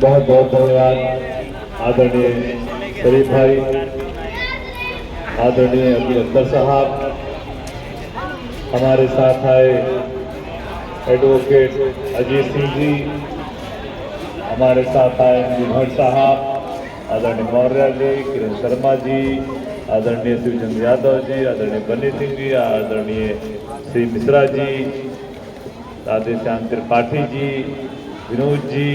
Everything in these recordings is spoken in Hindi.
बहुत बहुत धन्यवाद आदरणीय शरीफ भाई, आदरणीय अकील अख्तर साहब, हमारे साथ आए एडवोकेट अजीत सिंह जी, हमारे साथ आए भट्ट साहब, आदरणीय मौर्य जी, किरण शर्मा जी, आदरणीय शिवचंद्र यादव जी, आदरणीय बनी सिंह जी, आदरणीय श्री मिश्रा जी, राधेश्याम त्रिपाठी जी, विनोद जी,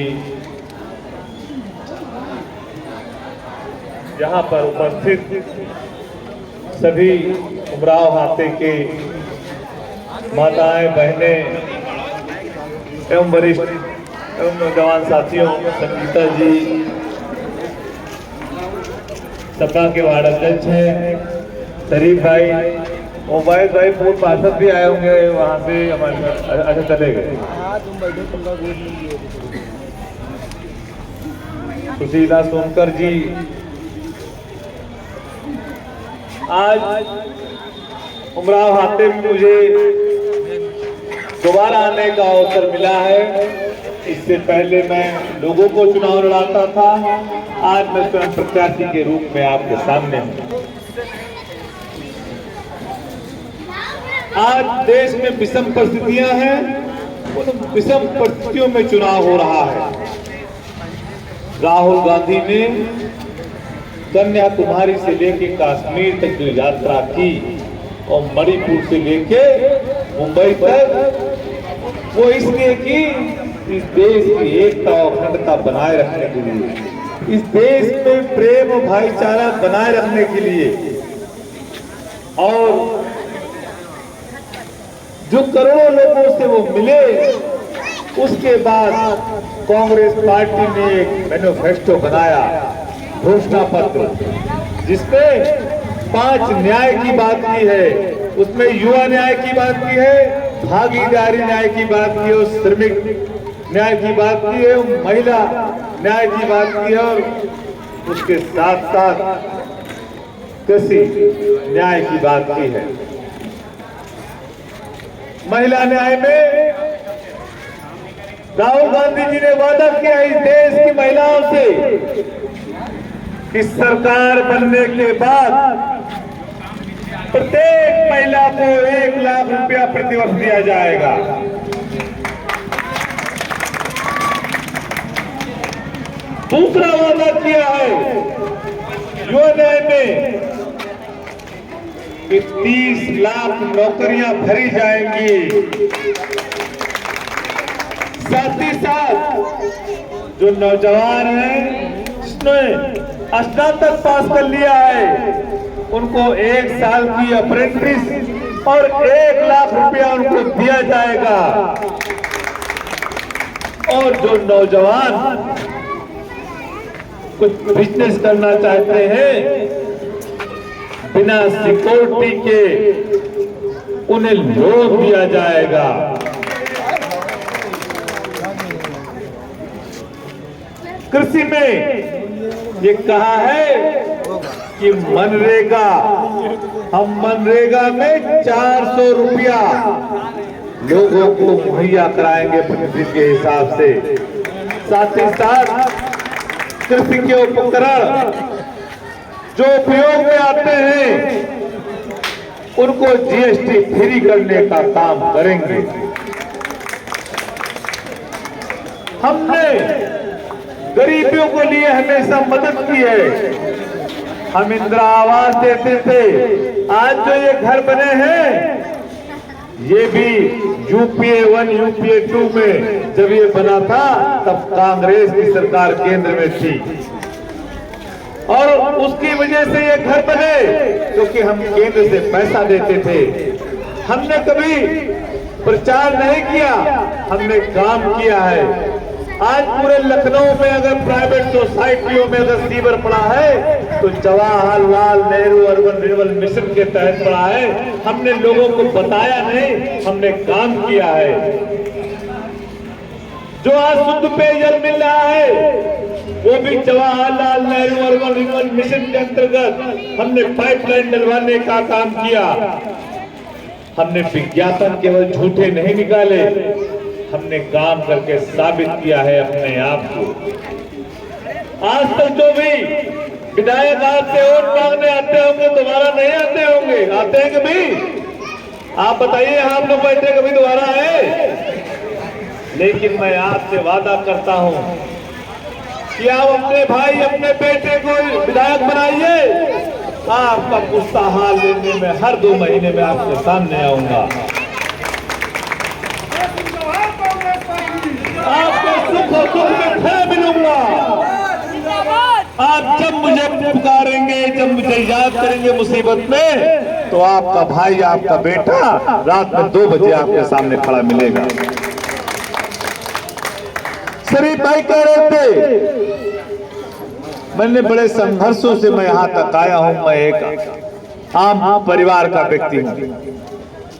यहाँ पर उपस्थित सभी उमराव हाते के माताएं, बहनें एवं वरिष्ठ एवं नौजवान साथियों, संगीता जी, सपा के वार्ड अध्यक्ष हैं शरीफ भाई, मोबाइल भाई, पूर्व पार्षद भी आए होंगे वहां से हमारे, अच्छा चले गए, सुशीला सोनकर जी। आज उमराव हाते में मुझे दोबारा आने का अवसर मिला है। इससे पहले मैं लोगों को चुनाव लड़ाता था, आज मैं स्वयं प्रत्याशी के रूप में आपके सामने हूं। आज देश में विषम परिस्थितियां हैं, उन विषम परिस्थितियों में चुनाव हो रहा है। राहुल गांधी ने कन्याकुमारी से लेके कश्मीर तक जो यात्रा की और मणिपुर से लेके मुंबई तक, वो इसलिए कि इस देश की एकता और अखंडता बनाए रखने के लिए, इस देश में प्रेम और भाईचारा बनाए रखने के लिए, और जो करोड़ों लोगों से वो मिले, उसके बाद कांग्रेस पार्टी ने एक मैनिफेस्टो बनाया, घोषणा पत्र, जिसमें 5 न्याय की बात की है। उसमें युवा न्याय की बात की है, भागीदारी न्याय की बात की है, श्रमिक न्याय की बात की है, महिला न्याय की बात की है, और उसके साथ साथ कृषि न्याय की बात की है। महिला न्याय में राहुल गांधी जी ने वादा किया इस देश की महिलाओं से कि सरकार बनने के बाद प्रत्येक महिला को 1 लाख रुपया प्रतिवर्ष दिया जाएगा। दूसरा वादा किया है युवा न्याय में कि 30 लाख नौकरियां भरी जाएंगी। साथ ही साथ जो नौजवान हैं जिसने स्नातक पास कर लिया है, उनको 1 साल की अप्रेंटिस और 1 लाख रुपया उनको दिया जाएगा। और जो नौजवान कुछ बिजनेस करना चाहते हैं बिना सिक्योरिटी के, उन्हें लोन दिया जाएगा। कृषि में ये कहा है कि मनरेगा, हम मनरेगा में 400 रुपया लोगों को मुहैया कराएंगे प्रतिदिन के हिसाब से। साथ ही साथ कृषि के उपकरण जो उपयोग में आते हैं उनको जीएसटी फ्री करने का काम करेंगे। हमने गरीबियों को लिए हमेशा मदद की है, हम इंदिरा आवास देते थे। आज जो ये घर बने हैं, ये भी यूपीए 1 यूपीए 2 में जब ये बना था तब कांग्रेस की सरकार केंद्र में थी, और उसकी वजह से ये घर बने क्योंकि हम केंद्र से पैसा देते थे। हमने कभी प्रचार नहीं किया, हमने काम किया है। आज पूरे लखनऊ में अगर प्राइवेट सोसाइटियों में अगर सीवर पड़ा है तो Jawaharlal Nehru urban renewal mission के तहत पड़ा है। हमने लोगों को बताया नहीं, हमने काम किया है। जो आज शुद्ध पेयजल मिल रहा है वो भी Jawaharlal Nehru urban renewal mission के अंतर्गत हमने पाइपलाइन डलवाने का काम किया। हमने विज्ञापन केवल झूठे नहीं निकाले, हमने काम करके साबित किया है अपने आप को। आज तक जो भी विधायक आज से वोट मांगने आते होंगे दोबारा नहीं आते होंगे, आते हैं कभी? आप बताइए, आप लोग बैठे कभी दोबारा आए? लेकिन मैं आपसे वादा करता हूं कि आप अपने भाई अपने बेटे को विधायक बनाइए, आपका गुस्सा हाल लेने में हर 2 महीने में आपके सामने आऊंगा, आपको सुख और दुख में खड़ा मिलूंगा। आप जब मुझे पुकारेंगे, जब मुझे याद करेंगे मुसीबत में, तो आपका भाई आपका बेटा रात में 2 बजे आपके सामने खड़ा मिलेगा। शरीफ भाई कह रहे थे, मैंने बड़े संघर्षों से मैं यहां तक आया हूं, मैं एक आम परिवार का व्यक्ति हूं,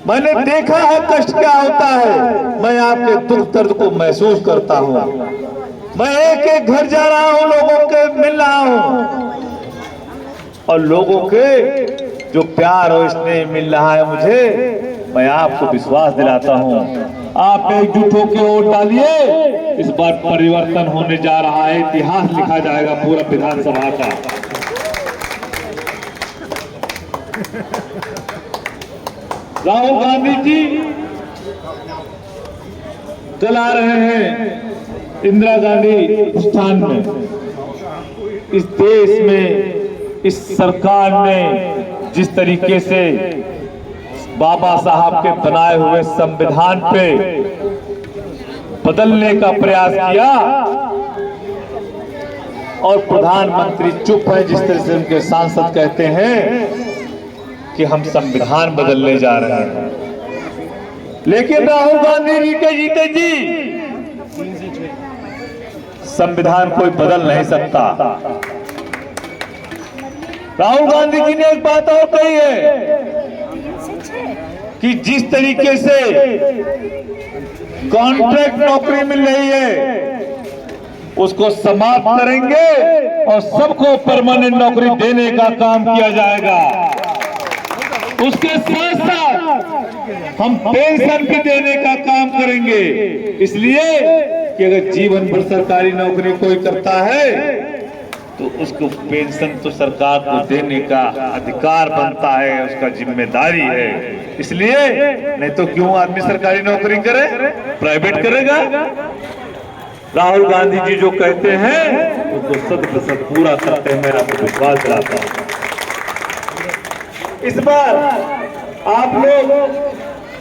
मैंने देखा है कष्ट क्या होता है, मैं आपके दुख दर्द को महसूस करता हूं, मैं एक एक घर जा रहा हूं, लोगों के मिल रहा हूं, और लोगों के जो प्यार और स्नेह मिल रहा है मुझे, मैं आपको विश्वास दिलाता हूं, आप एकजुट होकर वोट डालिए, इस बार परिवर्तन होने जा रहा है, इतिहास लिखा जाएगा पूरा विधानसभा का। राहुल गांधी जी कल आ रहे हैं इंदिरा गांधी स्थान में। इस देश में इस सरकार ने जिस तरीके से बाबा साहब के बनाए हुए संविधान पे बदलने का प्रयास किया, और प्रधानमंत्री चुप है, जिस तरह से उनके सांसद कहते हैं कि हम संविधान बदलने जा रहे हैं। लेकिन राहुल गांधी जी संविधान कोई बदल नहीं सकता। राहुल गांधी जी ने एक बात और कही है कि जिस तरीके से कॉन्ट्रैक्ट नौकरी मिल रही है उसको समाप्त करेंगे और सबको परमानेंट नौकरी देने का काम किया जाएगा। उसके साथ साथ हम पेंशन भी देने का काम करेंगे, इसलिए कि अगर जीवन भर सरकारी नौकरी कोई करता है तो उसको पेंशन तो सरकार को देने का अधिकार बनता है, उसका जिम्मेदारी है। इसलिए नहीं तो क्यों आदमी सरकारी नौकरी करे, प्राइवेट करेगा। राहुल गांधी जी जो कहते हैं उसको 100% पूरा करते हैं, मेरा विश्वास दिलाता हूं। इस बार आप लोग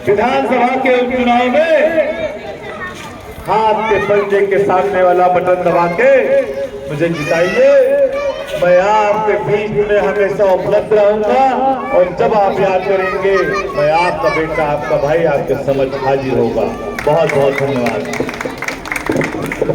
विधानसभा के उपचुनाव में हाथ के पंजे के सामने वाला बटन दबा के मुझे जिताइए। मैं आपके बीच में हमेशा उपलब्ध रहूंगा, और जब आप याद करेंगे मैं आपका बेटा, आपका भाई आपके समझ हाजिर होगा। बहुत बहुत धन्यवाद।